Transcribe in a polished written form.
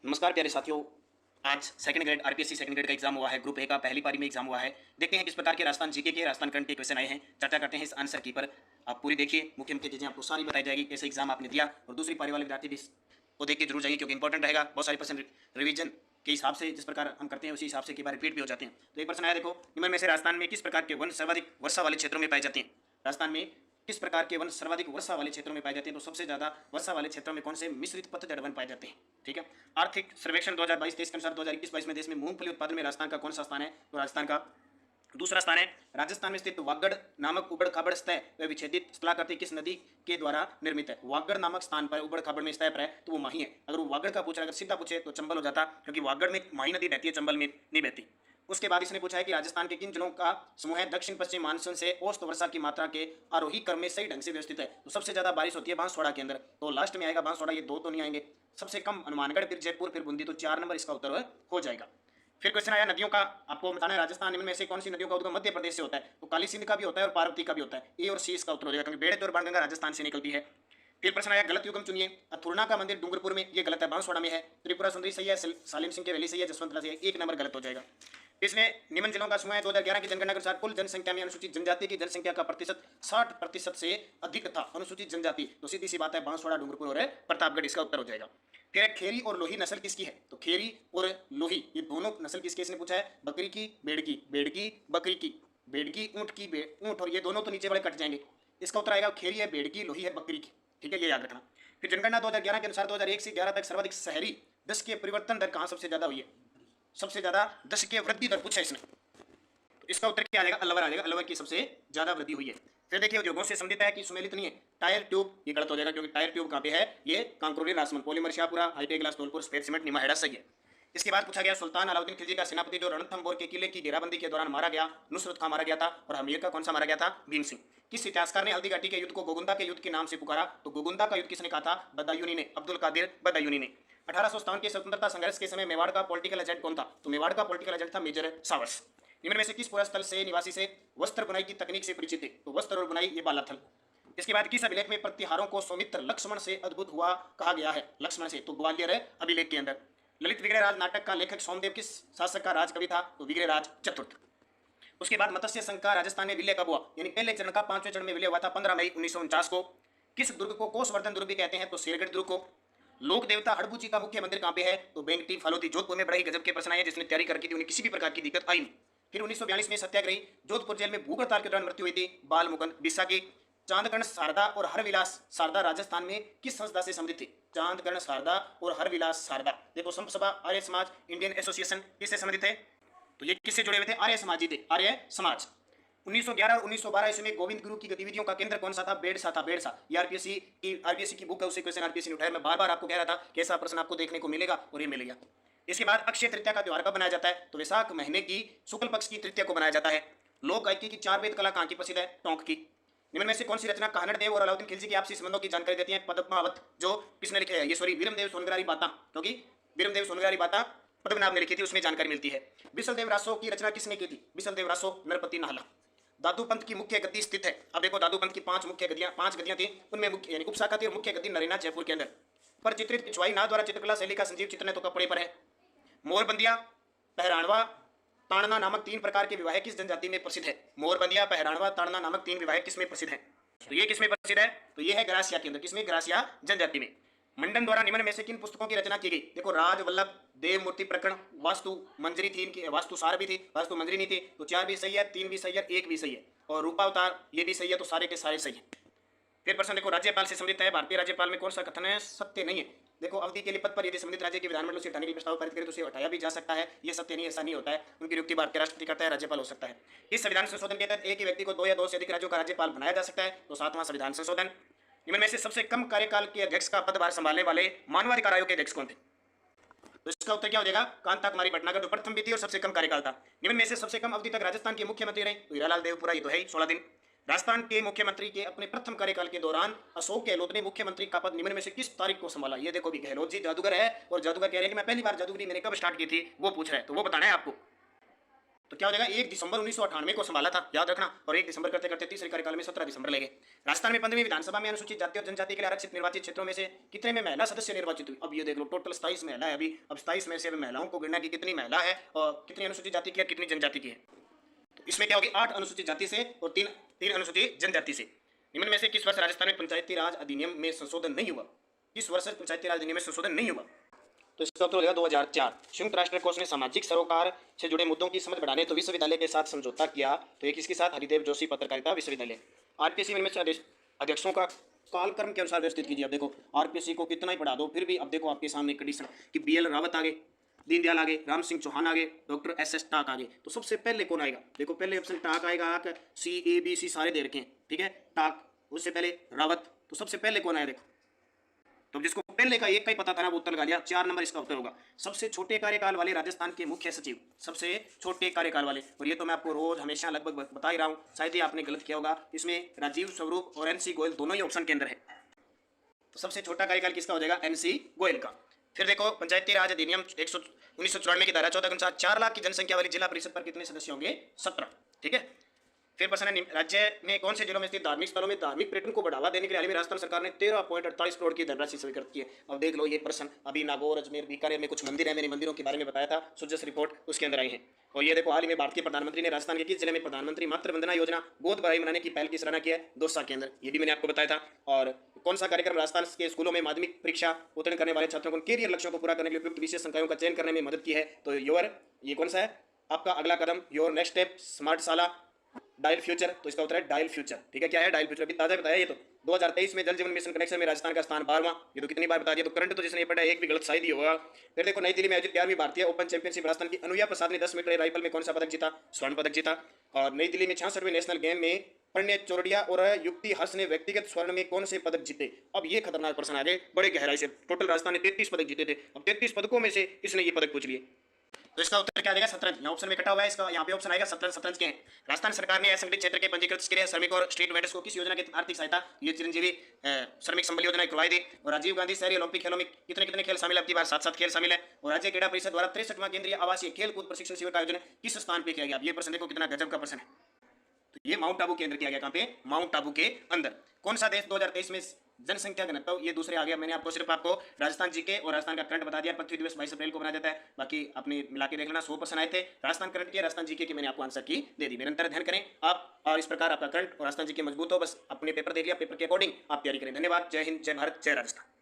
नमस्कार प्यारे साथियों। आज second grade RPSC second grade का एग्जाम हुआ है। ग्रुप ए का पहली पारी में एग्जाम हुआ है। देखते हैं किस प्रकार के राजस्थान जीके के राजस्थान करंट के क्वेश्चन आए हैं। चर्चा करते हैं इस आंसर की पर। आप पूरी देखिए, मुख्य मुख्य चीजें आपको सारी बताई जाएगी, कैसे एग्जाम आपने दिया, और दूसरी पारी वाले विद्यार्थी भी को देख के जरूर जाइए क्योंकि इंपॉर्टेंट रहेगा। बहुत सारे प्रश्न रिवीजन के हिसाब से जिस प्रकार हम करते हैं उसी हिसाब से कई बार रिपीट भी हो जाते हैं। तो एक प्रश्न आया, देखो, निम्न में से राजस्थान में किस प्रकार के वन सर्वाधिक वर्षा वाले क्षेत्रों में पाए जाते हैं। राजस्थान में किस प्रकार के वन सर्वाधिक वर्षा वाले क्षेत्रों में पाए जाते हैं। तो सबसे ज्यादा वर्षा वाले क्षेत्रों में कौन से मिश्रित पतझड़ वन पाए जाते हैं। ठीक है। आर्थिक सर्वेक्षण 2022-23 के अनुसार 2021-22 में देश में मूंगफली उत्पादन में राजस्थान का कौन सा स्थान है। तो राजस्थान का दूसरा स्थान है। राजस्थान में स्थित वागड़ नामक उबड़ खाबड़ स्तह व विच्छेदित स्थलाकृति किस नदी के द्वारा निर्मित है। वागड़ नामक स्थान पर उबड़ खाबड़ में स्तह पर है तो वो माही है। अगर वो वागड़ का पूछा, अगर सीधा पूछे तो चंबल हो जाता, क्योंकि वागड़ में माही नदी बहती है, चंबल में नहीं बहती। उसके बाद इसने पूछा है कि राजस्थान के किन जिलों का समूह है दक्षिण पश्चिम मानसून से औसत वर्षा की मात्रा के आरोही क्रम में सही ढंग से व्यवस्थित है। तो सबसे ज्यादा बारिश होती है बांसवाड़ा के अंदर, तो लास्ट में आएगा बांसवाड़ा। ये दो तो नहीं आएंगे। सबसे कम हनुमानगढ़, फिर जयपुर, फिर बूंदी, तो 4 नंबर इसका उत्तर हो जाएगा। फिर क्वेश्चन आया नदियों का, आपको बताना है राजस्थान में से कौन सी नदियों का उद्गम मध्य प्रदेश से होता है। तो काली सिंध का भी होता है और पार्वती का भी होता है। ए और सी इसका उत्तर हो जाएगा, क्योंकि बेड़े और बाणगंगा राजस्थान से निकलती है। फिर प्रश्न आया गलत युगम चुनिए। अथुर्ना का मंदिर डूंगरपुर में, ये गलत है, बांसवाड़ा में है। त्रिपुरा सुंदरी सही है, सालिम सिंह के वैली सही है, जसवंतरा सही है, 1 नंबर गलत हो जाएगा। इसमें निम्न जिलों का समूह है। 2011 की जनगणना के अनुसार कुल जनसंख्या में अनुसूचित जनजाति की जनसंख्या का प्रतिशत 60% से अधिक था। अनुसूचित जनजाति, तो सीधी सी बात है बांसवाड़ा, डूंगरपुर और प्रतापगढ़ इसका उत्तर हो जाएगा। फिर खेरी और लोही नस्ल किसकी है। तो खेरी और लोही ये दोनों नस्ल किसकी इसने पूछा है। बकरी की, बेड़की, बेड़की बकरी की, बेड़की ऊंट की, ऊंट, और ये दोनों तो नीचे वाले कट जाएंगे। इसका उत्तर आएगा खेरी है बेड़की, लोही है बकरी की। ठीक है, ये याद रखना। फिर जनगणना 2011 के अनुसार 2001 से 11 तक सर्वाधिक शहरी दशकीय परिवर्तन दर कहाँ सबसे ज्यादा हुई है। सबसे ज्यादा दशकीय वृद्धि दर पूछा इसने, तो इसका उत्तर क्या आ जाएगा, अलवर आ जाएगा। अलवर की सबसे ज्यादा वृद्धि हुई है। फिर देखिए उद्योगों से संबंधित है कि सुमेलित नहीं है। टायर ट्यूब, ये गलत हो जाएगा, क्योंकि टायर ट्यूब कहाँ पे है, ये कांकरोली, राजमंद, polymer, Shahpura, hitech glass, Dholpur, spare cement, निमाहेड़ा सही है। इसके बाद पूछा गया सुल्तान अलाउद्दीन खिलजी का सेनापति जो रणथंभौर के किले की घेराबंदी के दौरान मारा गया, नुसरत खां मारा गया था, और हमीर का कौन सा मारा गया था, भीम सिंह। किस इतिहासकार ने हल्दी घाटी के युद्ध को गोगुंदा के युद्ध के नाम से पुकारा। तो गोगुंदा का युद्ध किसने कहा था, बदायूनी ने, अब्दुल कादिर बदायूनी ने। 1857 के स्वतंत्रता संघर्ष के समय मेवाड़ का पॉलिटिकल एजेंट कौन था। तो मेवाड़ का पॉलिटिकल एजेंट था मेजर सावर्स। निम्न में से किस पुरा स्थल से निवासी से वस्त्र बुनाई की तकनीक से परिचित है। तो वस्त्र और बुनाई ये बालाथल। इसके बाद किस अभिलेख में प्रतिहारों को सौमित्र लक्ष्मण से अद्भुत हुआ कहा गया है। लक्ष्मण से, तो ग्वालियर है अभिलेख के अंदर। ललित विग्रहराज नाटक का लेखक सोमदेव किस शासक का राजकवि था। तो विग्रहराज चतुर्थ। उसके बाद मत्स्य संघ का राजस्थान में विलय कब हुआ, यानी पहले चरण का 5वें चरण में विलय हुआ था 15 मई 1949 को। किस दुर्ग को कोषवर्धन दुर्ग भी कहते हैं। तो शेरगढ़ दुर्ग को। लोक देवता हड़बू जी का मुख्य मंदिर कहाँ पे है। तो बेंगटी फलोदी, जोधपुर में। बड़ा ही गजब के प्रश्न आए, जिसने तैयारी करके थी उन्हें किसी भी प्रकार की दिक्कत आई नहीं। फिर 1942 में सत्याग्रही जोधपुर जेल में भूख हड़ताल के दौरान मृत्यु हुई थी, बाल मुकुंद बिस्सा की। चांदकर्ण शारदा और हरविलास शारदा राजस्थान में किस संस्था से संबंधित थी। चांदकर्ण शारदा और हरविलास शारदा, देखो संत सभा, आर्य समाज, इंडियन एसोसिएशन, किससे संबंधित है। तो ये किससे जुड़े हुए थे, आर्य समाज ही थे, आर्य समाज। 1911 और 1912 ईस्वी में गोविंद गुरु की गतिविधियों का केंद्र कौन सा था। बेड़सा था, बेड़सा। ये आरपीएससी की बुक है, उससे क्वेश्चन आरपीएससी ने उठाया। मैं बार बार आपको कह रहा था कि ऐसा प्रश्न आपको देखने को मिलेगा, और ये मिलेगा। इसके बाद अक्षय तृतीया का त्योहार कब बनाया जाता है। तो वैशाख महीने की शुक्ल पक्ष की तृतीया को बनाया जाता है। लोक गायकी की 4 वेद कला कहाँ की प्रसिद्ध है। टोंक की। निम्न में से कौन सी रचना कानड़ देव और अलाउद्दीन खिलजी की आपसी संबंधों की जानकारी देती है। पद्मावत, जो किसने लिखे है, ये सॉरी वीरमदेव सोनग्रारी बाता, क्योंकि वीरमदेव सोनग्रारी बाता पद्मनाभ ने लिखी थी, उसमें जानकारी मिलती है। बिसलदेव रासो की रचना किसने की थी। बिसलदेव रासो, नरपति नाहला। दादू पंथ की मुख्य गद्दी स्थित है। अब देखो दादू पंथ की 5 गद्दियां थी, उनमें मुख्य यानी उपशाखा थी, और मुख्य गद्दी नरेना जयपुर के अंदर। पर चित्रित पिछवाई नाथ द्वारा चित्रकला शैली का संजीव चित्रण तो कपड़े पर है। मोरबंदिया, पहराणवा, ताड़ना नामक 3 प्रकार के विवाह किस जनजाति में प्रसिद्ध है। मोरबंदिया, पहराणवा, ताड़ना नामक 3 विवाह किसमें प्रसिद्ध है। तो ये किसमें प्रसिद्ध है, तो ये है ग्रासिया के अंदर। किसमें, ग्रासिया जनजाति में। मंडन द्वारा निम्न में से किन पुस्तकों की रचना की गई। देखो राजवल्लभ, देव मूर्ति प्रकरण, वास्तु मंजरी थी इनकी, वास्तु सार भी थी, वास्तु मंजरी नहीं थी। तो 4 भी सही है, 3 भी सही है, 1 भी सही है, और रूपावतार ये भी सही है। तो सारे के सारे सही है। फिर प्रश्न देखो राज्यपाल से संबंधित है। भारतीय राज्यपाल में कौन सा कथन है, सत्य नहीं है। देखो अवधि के लिए पद पर यदि संबंधित राज्य के विधानमंडल से हटाने के प्रस्ताव पारित करे तो उसे हटाया भी जा सकता है। ये सत्य नहीं, ऐसा नहीं होता है। उनकी नियुक्ति भारतीय राष्ट्रपति करता है, राज्यपाल हो सकता है। इस संविधान संशोधन के तहत एक ही व्यक्ति को 2 या 2 से अधिक राज्यों का राज्यपाल बनाया जा सकता है। तो 7वां संविधान संशोधन। निम्न में से सबसे कम कार्यकाल के अध्यक्ष का पदभार संभालने वाले मानवाधिकार आयोग के अध्यक्ष कौन थे। तो इसका उत्तर क्या हो जाएगा, कांता कुमारी भटनागर, जो प्रथम भी थी और सबसे कम कार्यकाल था। निम्न में से सबसे कम अवधि तक राजस्थान के मुख्यमंत्री रहे। तो हीरालाल देवपुरा, ये तो है ही 16 दिन। राजस्थान के मुख्यमंत्री के अपने प्रथम कार्यकाल के दौरान अशोक गहलोत ने मुख्यमंत्री का पद निम्न में से किस तारीख को संभाला। ये देखो भी गहलोत जी जादूगर है, और जादूगर कह रहे हैं कि मैं पहली बार जादूगरी मैंने कब स्टार्ट की थी, वो पूछ रहे हैं, तो वो बताना है आपको। तो क्या हो जाएगा, 1 दिसंबर 1998 को संभाला था, याद रखना, और 1 दिसंबर करते करते तीसरे कार्यकाल में 17 दिसंबर ले गए। राजस्थान में 15वीं विधानसभा में अनुसूचित जाति और जनजाति के लिए आरक्षित निर्वाचित क्षेत्रों में से कितने में महिला सदस्य निर्वाचित हुई। अब ये देख लो, टोटल 27 महिला है अभी। अब 27 में से अभी महिलाओं को गिनना की कितनी महिला है और कितनी अनुसूचित जाति की है, कितनी जनजाति की है। तो इसमें क्या होगी, 8 अनुसूचित जाति से और 3 अनुसूचित जनजाति से। निम्न में से किस वर्ष राजस्थान में पंचायती राज अधिनियम में संशोधन नहीं हुआ। किस वर्ष पंचायती राज अधिनियम में संशोधन नहीं हुआ, तो इसका उत्तर हो जाएगा 2004। संयुक्त राष्ट्र कोष ने सामाजिक सरोकार से जुड़े मुद्दों की समझ बढ़ाने तो विश्वविद्यालय के साथ समझौता किया, तो ये किसके साथ, हरिदेव जोशी पत्रकारिता विश्वविद्यालय। आरपीएससी में अध्यक्षों का कालक्रम के अनुसार व्यवस्थित कीजिए। अब देखो आरपीएससी को कितना ही पढ़ा दो फिर भी अब देखो आपके सामने कंडीशन कि बीएल रावत आगे, दीनदयाल आगे, राम सिंह चौहान आगे, डॉक्टर एस टाक आगे, तो सबसे पहले कौन आएगा, देखो पहले ऑप्शन टाक आएगा, CABC सारे दे रखे हैं, ठीक है, टाक, उससे पहले रावत, तो सबसे पहले कौन आया देखो, तो जिसको पहले का एक का ही पता था ना वो उत्तर लगा लिया, 4 नंबर इसका उत्तर होगा। सबसे छोटे कार्यकाल वाले राजस्थान के मुख्य सचिव, सबसे छोटे कार्यकाल वाले, और ये तो मैं आपको रोज हमेशा लगभग बता ही रहा हूँ, शायद ही आपने गलत किया होगा, इसमें राजीव स्वरूप और NC गोयल दोनों ही ऑप्शन के अंदर है। तो सबसे छोटा कार्यकाल किसका हो जाएगा, NC गोयल का। फिर देखो पंचायती राज अधिनियम 1994 की धारा 14 के अनुसार 4 लाख की जनसंख्या वाली जिला परिषद पर कितने सदस्य होंगे, 17, ठीक है। फिर प्रश्न है, राज्य में कौन से जिलों में स्थित धार्मिक स्थलों में धार्मिक पर्यटन को बढ़ावा देने के लिए हाल ही में राजस्थान सरकार ने 13.48 करोड़ की धनराशि स्वीकृत की है। अब देख लो ये प्रश्न, अभी नागौर, अजमेर, बीकानेर में कुछ मंदिर है, मैंने मंदिरों के बारे में बताया था, सुजस रिपोर्ट उसके अंदर आई है। और ये देखो हाल ही में भारतीय प्रधानमंत्री ने राजस्थान के किस जिले में प्रधानमंत्री मातृ वंदना योजना गोद भराई मनाने की पहल की सराहना की है, दौसा के अंदर, ये भी मैंने आपको बताया था। और कौन सा कार्यक्रम राजस्थान के स्कूलों में माध्यमिक परीक्षा उत्तीर्ण करने वाले छात्रों को कैरियर लक्ष्यों को पूरा करने के लिए उपयुक्त विशेष संकायों का चयन करने में मदद की है, तो ये कौन सा है आपका अगला कदम, your next step Smartshala dial future, तो इसका उत्तर है डायल फ्यूचर, ठीक है। क्या है डायल फ्यूचर, अभी ताजा बताया ये तो 2023 में जल जीवन मिशन कनेक्शन में राजस्थान का स्थान 12वां, ये तो कितनी बार बता दिया, तो करंट तो जिसने ये पढ़ा एक भी गलत शायद ही होगा। फिर देखो नई दिल्ली में आयोजित 11वीं भारतीय ओपन चैंपियनशिप राजस्थान की अनुया प्रसाद ने 10 मीटर राइफल में कौन सा पदक जीता, स्वर्ण पदक जीता। और नई दिल्ली में 66वें नेशनल गेम में प्रणय चौरडिया और युक्ति हर्ष ने व्यक्तिगत स्वर्ण में कौन से पदक जीते। अब ये खतरनाक प्रश्न आ गए बड़े गहराई से, टोटल राजस्थान ने 33 पदक जीते थे, अब 33 पदकों में से इसने ये पदक पूछ लिए, तो इसका उत्तर क्या देगा, शतरंज। यहाँ ऑप्शन में कटा हुआ है, इसका यहाँ पे ऑप्शन आएगा शतरंज, शतरंज के हैं। राजस्थान सरकार ने असंगठित क्षेत्र के पंजीकृत के श्रमिक और स्ट्रीट वेंडर्स को किस योजना की आर्थिक सहायता, ये चिरंजीवी श्रमिक संबल योजना करवाई दी। और राजीव गांधी शहरी ओलंपिक खेलों में कितने कितने खेल शामिल है, अब की बार 7 खेल शामिल है। और राज्य क्रीड़ा परिषद द्वारा 63वां केंद्रीय आवासीय खेलकूद प्रशिक्षण शिविर का आयोजन किस स्थान पे किया गया। ये प्रश्न देखो कितना गजब का प्रश्न है, तो ये माउंट आबू के अंदर किया गया, कहाँ पे, माउंट आबू के अंदर। कौन सा देश 2023 में जनसंख्या घनत्व, ये दूसरे आ गया। मैंने आपको सिर्फ आपको राजस्थान जीके और राजस्थान का करंट बता दिया। पृथ्वी दिवस 22 अप्रैल को मनाया जाता है, बाकी अपने मिला के देख लेना। 100% आए थे राजस्थान करंट के, राजस्थान जीके की मैंने आपको आंसर की दे दी। निरंतर ध्यान करें आप, और इस प्रकार आपका करंट और राजस्थान जीके मजबूत हो। बस अपने पेपर देख लिया, पेपर के अकॉर्डिंग आप तैयारी करें। धन्यवाद, जय हिंद, जय भारत, जय राजस्थान।